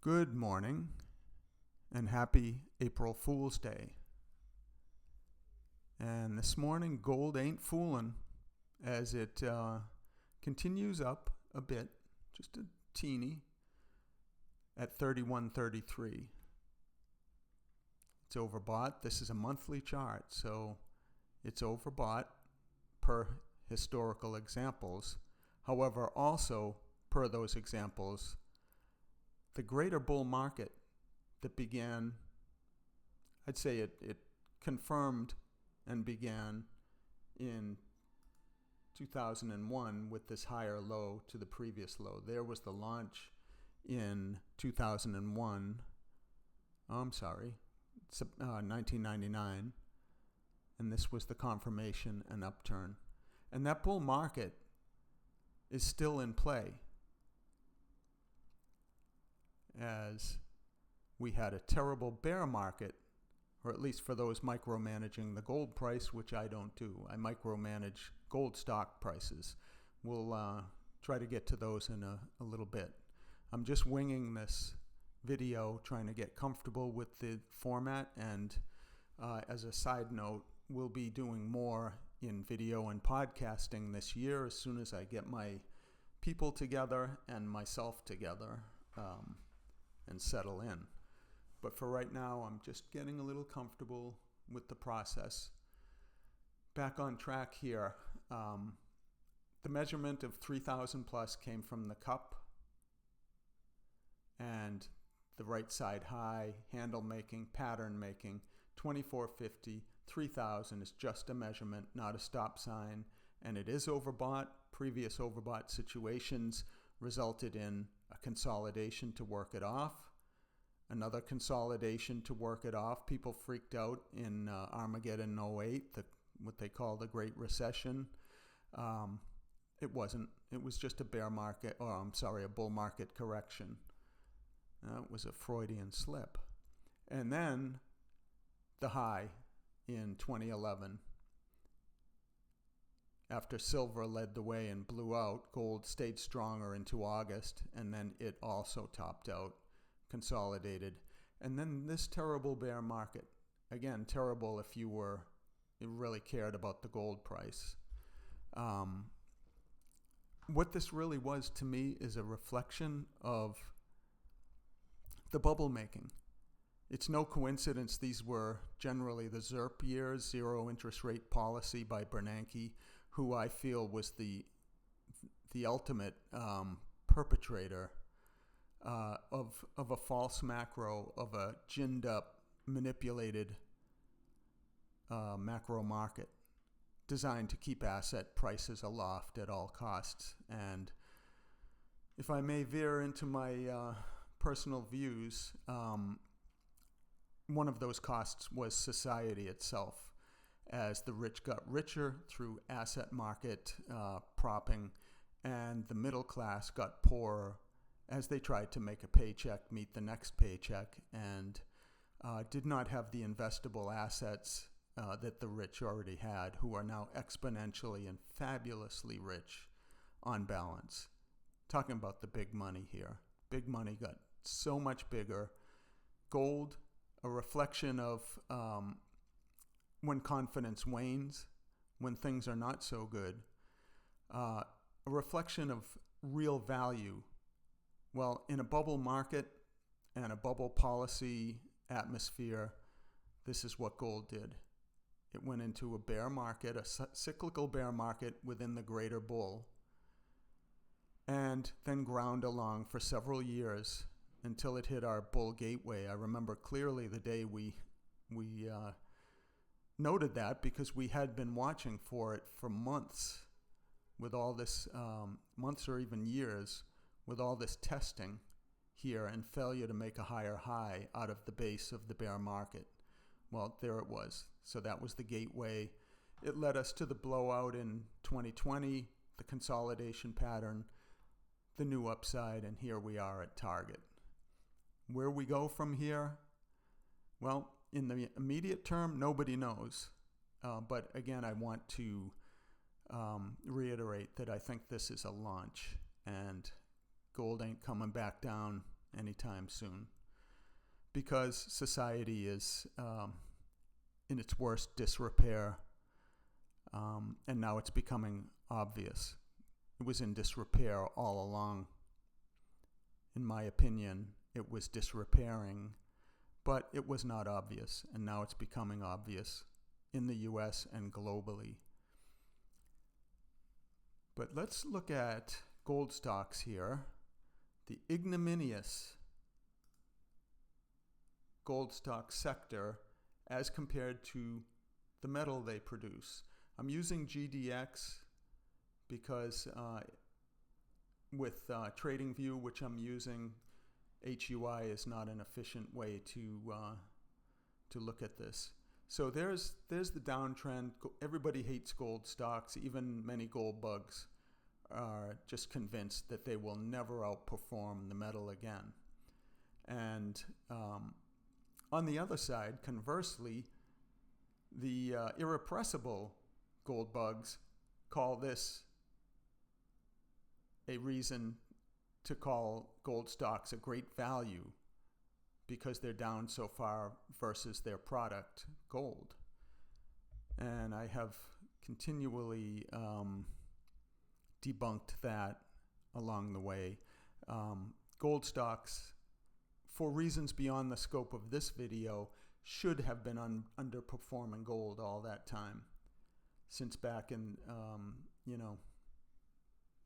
Good morning and happy April Fool's Day. And this morning, gold ain't fooling as it continues up a bit, just a teeny, at 31.33. It's overbought. This is a monthly chart, so it's overbought per historical examples. However, also per those examples, the greater bull market that began, I'd say it confirmed and began in 2001 with this higher low to the previous low. There was the launch in 2001. 1999. And this was the confirmation and upturn. And that bull market is still in play, as we had a terrible bear market, or at least for those micromanaging the gold price, which I don't do. I micromanage gold stock prices. We'll try to get to those in a little bit. I'm just winging this video, trying to get comfortable with the format, and as a side note, we'll be doing more in video and podcasting this year as soon as I get my people together and myself together and settle in. But for right now, I'm just getting a little comfortable with the process. Back on track here. The measurement of 3,000 plus came from the cup and the right side high, handle making, pattern making. 2450, 3,000 is just a measurement, not a stop sign, and it is overbought. Previous overbought situations resulted in a consolidation to work it off, another consolidation to work it off. People freaked out in Armageddon 08, what they call the Great Recession. It wasn't. It was just a a bull market correction. It was a Freudian slip. And then the high in 2011. After silver led the way and blew out, gold stayed stronger into August, and then it also topped out, consolidated. And then this terrible bear market. Again, terrible if you really cared about the gold price. What this really was to me is a reflection of the bubble making. It's no coincidence these were generally the ZIRP years, zero interest rate policy by Bernanke, who I feel was the ultimate perpetrator of a false macro, of a ginned up, manipulated macro market designed to keep asset prices aloft at all costs. And if I may veer into my personal views, one of those costs was society itself, as the rich got richer through asset market propping, and the middle class got poorer as they tried to make a paycheck meet the next paycheck, and did not have the investable assets that the rich already had, who are now exponentially and fabulously rich on balance. Talking about the big money here. Big money got so much bigger. Gold, a reflection of when confidence wanes, when things are not so good, a reflection of real value. Well, in a bubble market and a bubble policy atmosphere, this is what gold did. It went into a bear market, a cyclical bear market within the greater bull, and then ground along for several years until it hit our bull gateway. I remember clearly the day we noted that, because we had been watching for it for months, with all this, months or even years, with all this testing here and failure to make a higher high out of the base of the bear market. Well, there it was. So that was the gateway. It led us to the blowout in 2020, the consolidation pattern, the new upside, and here we are at target. Where we go from here? Well, in the immediate term, nobody knows. But again, I want to reiterate that I think this is a launch, and gold ain't coming back down anytime soon, because society is in its worst disrepair, and now it's becoming obvious. It was in disrepair all along. In my opinion, it was disrepairing, but it was not obvious, and now it's becoming obvious in the US and globally. But let's look at gold stocks here. The ignominious gold stock sector as compared to the metal they produce. I'm using GDX because with TradingView, which I'm using, HUI is not an efficient way to look at this. So there's the downtrend. Everybody hates gold stocks. Even many gold bugs are just convinced that they will never outperform the metal again. And on the other side, conversely, the irrepressible gold bugs call this a reason to call gold stocks a great value because they're down so far versus their product, gold. And I have continually debunked that along the way. Gold stocks, for reasons beyond the scope of this video, should have been underperforming gold all that time, since back in,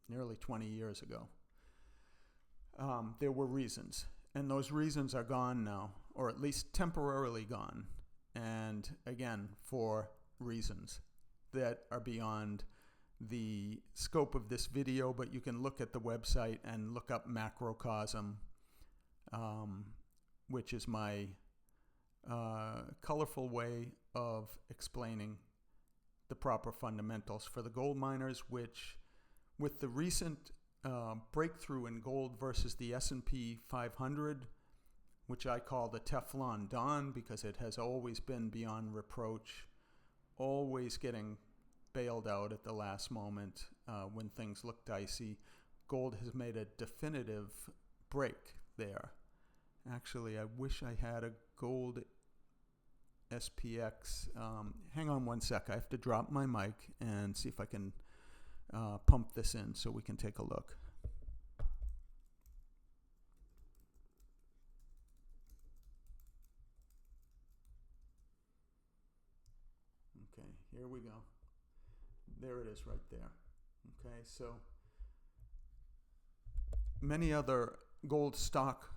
nearly 20 years ago. There were reasons, and those reasons are gone now, or at least temporarily gone, and again, for reasons that are beyond the scope of this video, but you can look at the website and look up macrocosm, which is my colorful way of explaining the proper fundamentals for the gold miners, which with the recent breakthrough in gold versus the S&P 500, which I call the Teflon Don because it has always been beyond reproach, always getting bailed out at the last moment when things look dicey. Gold has made a definitive break there. Actually, I wish I had a gold SPX. Hang on one sec. I have to drop my mic and see if I can pump this in so we can take a look. Okay, here we go. There it is right there. Okay, so many other gold stock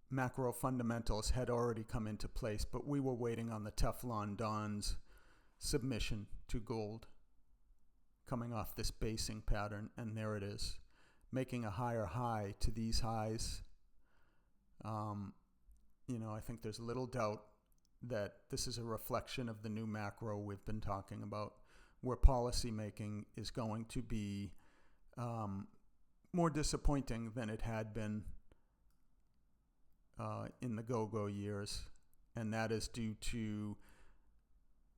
macro fundamentals had already come into place, but we were waiting on the Teflon Don's submission to gold, coming off this basing pattern, and there it is, making a higher high to these highs. I think there's little doubt that this is a reflection of the new macro we've been talking about, where policy making is going to be more disappointing than it had been in the go-go years, and that is due to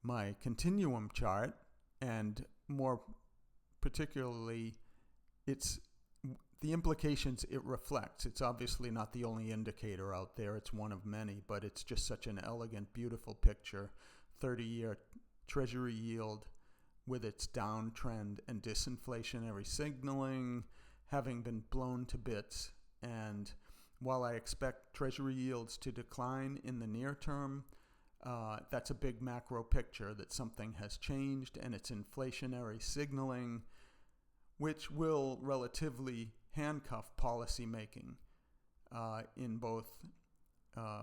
my continuum chart, and more particularly it's the implications it reflects. It's obviously not the only indicator out there, it's one of many, but it's just such an elegant, beautiful picture. 30-year Treasury yield with its downtrend and disinflationary signaling having been blown to bits. And while I expect Treasury yields to decline in the near term, that's a big macro picture that something has changed, and it's inflationary signaling, which will relatively handcuff policy making in both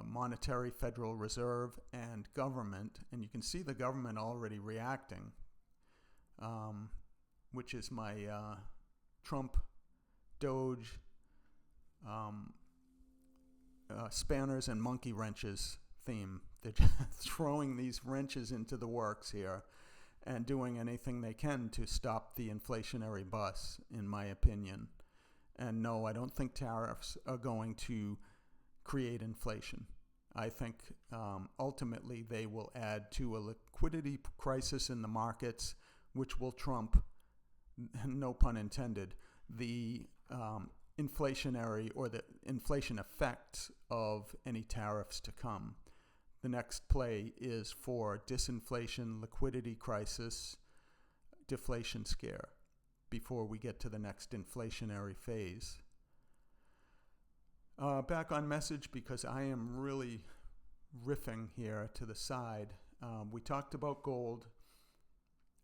monetary Federal Reserve and government. And you can see the government already reacting, which is my Trump, Doge, spanners and monkey wrenches theme. They're just throwing these wrenches into the works here and doing anything they can to stop the inflationary bus, in my opinion. And no, I don't think tariffs are going to create inflation. I think ultimately they will add to a liquidity crisis in the markets, which will trump, no pun intended, the inflationary or the inflation effects of any tariffs to come. The next play is for disinflation, liquidity crisis, deflation scare before we get to the next inflationary phase. Back on message, because I am really riffing here to the side. We talked about gold.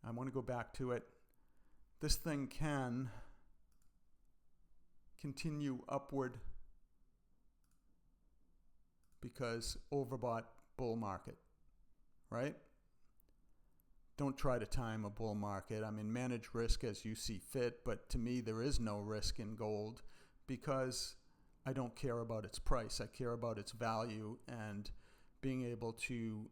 I want to go back to it. This thing can continue upward because overbought bull market, right? Don't try to time a bull market. I mean, manage risk as you see fit, but to me, there is no risk in gold because I don't care about its price. I care about its value and being able to,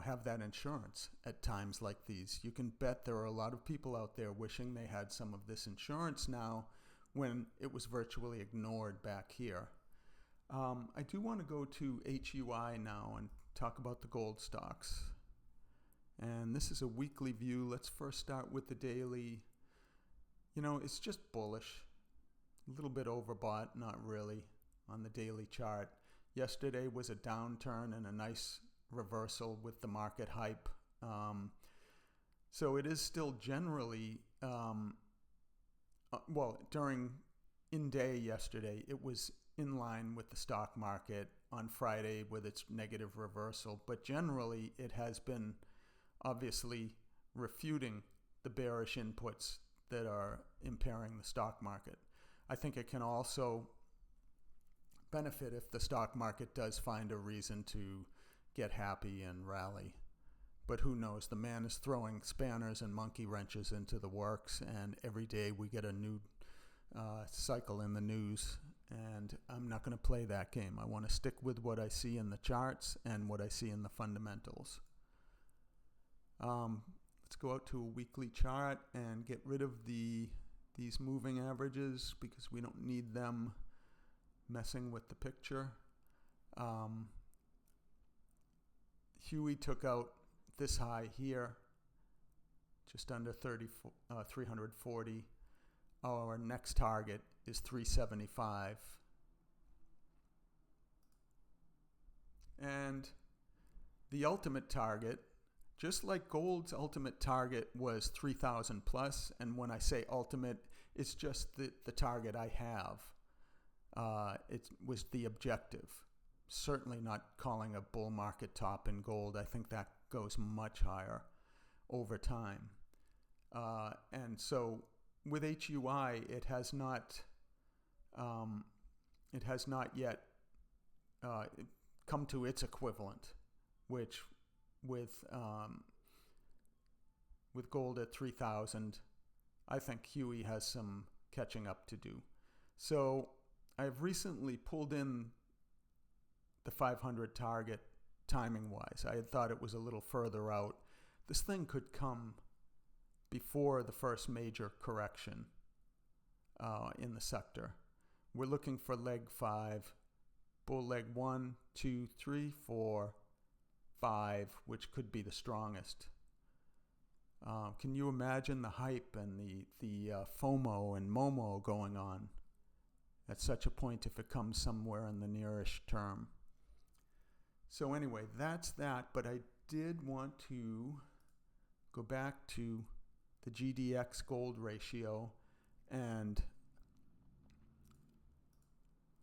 have that insurance at times like these. You can bet there are a lot of people out there wishing they had some of this insurance now when it was virtually ignored back here. I do want to go to HUI now and talk about the gold stocks. And this is a weekly view. Let's first start with the daily. It's just bullish. A little bit overbought, not really, on the daily chart. Yesterday was a downturn and a nice reversal with the market hype. So it is still generally, during in-day yesterday, it was in line with the stock market on Friday with its negative reversal. But generally, it has been obviously refuting the bearish inputs that are impairing the stock market. I think it can also benefit if the stock market does find a reason to get happy and rally. But who knows? The man is throwing spanners and monkey wrenches into the works, and every day we get a new cycle in the news, and I'm not going to play that game. I want to stick with what I see in the charts and what I see in the fundamentals. Let's go out to a weekly chart and get rid of these moving averages because we don't need them messing with the picture. Huey took out this high here, just under 340. Our next target is 375. And the ultimate target, just like gold's ultimate target was 3,000 plus, and when I say ultimate, it's just the target I have. It was the objective. Certainly not calling a bull market top in gold. I think that goes much higher over time. And so with HUI, it has not yet come to its equivalent, which with gold at 3,000, I think Huey has some catching up to do. So I've recently pulled in the 500 target timing-wise. I had thought it was a little further out. This thing could come before the first major correction in the sector. We're looking for leg 5, bull leg 1, 2, 3, 4, 5, which could be the strongest. Can you imagine the hype and the FOMO and MOMO going on at such a point if it comes somewhere in the nearish term? So anyway, that's that, but I did want to go back to the GDX gold ratio, and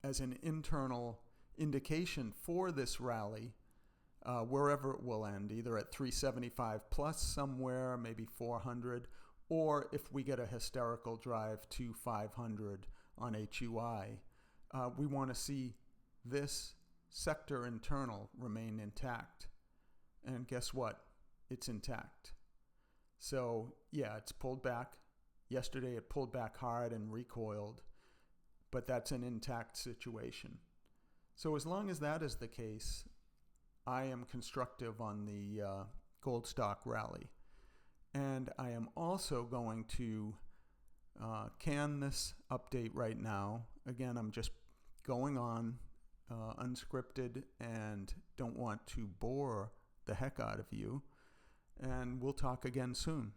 as an internal indication for this rally, wherever it will end, either at 375 plus somewhere, maybe 400, or if we get a hysterical drive to 500 on HUI, we want to see this sector internal remain intact. And guess what? It's intact. So yeah, it's pulled back. Yesterday it pulled back hard and recoiled, but that's an intact situation. So as long as that is the case, I am constructive on the gold stock rally. And I am also going to can this update right now. Again, I'm just going on unscripted and don't want to bore the heck out of you. And we'll talk again soon.